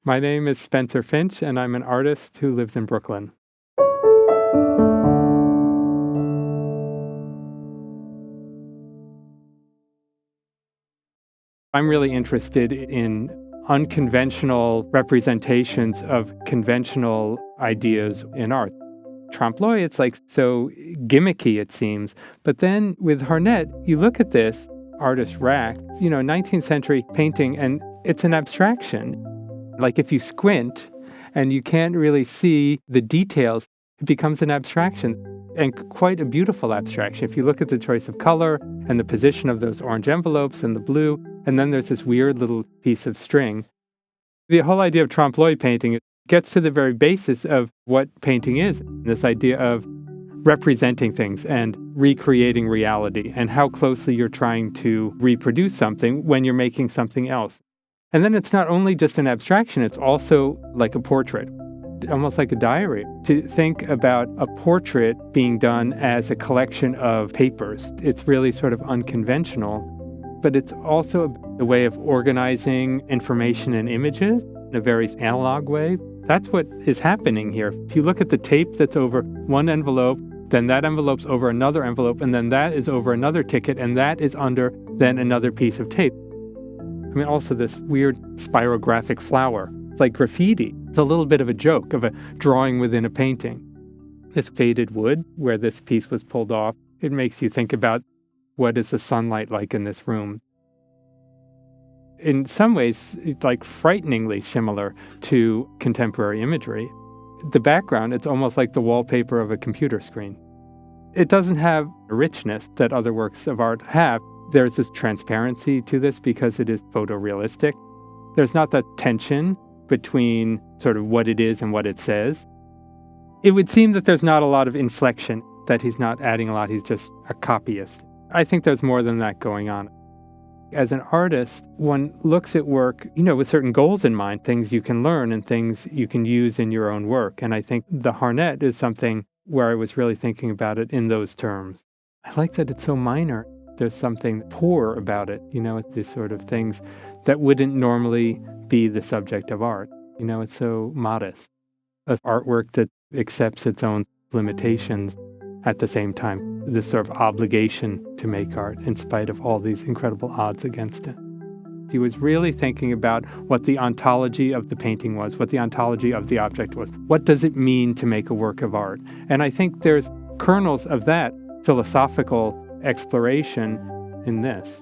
My name is Spencer Finch, and I'm an artist who lives in Brooklyn. I'm really interested in unconventional representations of conventional ideas in art. Trompe-l'oeil, it's like so gimmicky, it seems. But then with Harnett, you look at this artist rack, 19th century painting, and it's an abstraction. Like if you squint and you can't really see the details, it becomes an abstraction, and quite a beautiful abstraction. If you look at the choice of color and the position of those orange envelopes and the blue, and then there's this weird little piece of string. The whole idea of trompe-l'oeil painting gets to the very basis of what painting is, this idea of representing things and recreating reality and how closely you're trying to reproduce something when you're making something else. And then it's not only just an abstraction, it's also like a portrait, almost like a diary. To think about a portrait being done as a collection of papers, it's really sort of unconventional, but it's also a way of organizing information and images in a very analog way. That's what is happening here. If you look at the tape that's over one envelope, then that envelope's over another envelope, and then that is over another ticket, and that is under then another piece of tape. I mean, also this weird spirographic flower. It's like graffiti. It's a little bit of a joke of a drawing within a painting. This faded wood, where this piece was pulled off, it makes you think about what is the sunlight like in this room. In some ways, it's like frighteningly similar to contemporary imagery. The background, it's almost like the wallpaper of a computer screen. It doesn't have a richness that other works of art have. There's this transparency to this because it is photorealistic. There's not that tension between sort of what it is and what it says. It would seem that there's not a lot of inflection, that he's not adding a lot, he's just a copyist. I think there's more than that going on. As an artist, one looks at work, with certain goals in mind, things you can learn and things you can use in your own work. And I think the Harnett is something where I was really thinking about it in those terms. I like that it's so minor. There's something poor about it, these sort of things that wouldn't normally be the subject of art. It's so modest. An artwork that accepts its own limitations at the same time, this sort of obligation to make art in spite of all these incredible odds against it. He was really thinking about what the ontology of the painting was, what the ontology of the object was. What does it mean to make a work of art? And I think there's kernels of that philosophical exploration in this.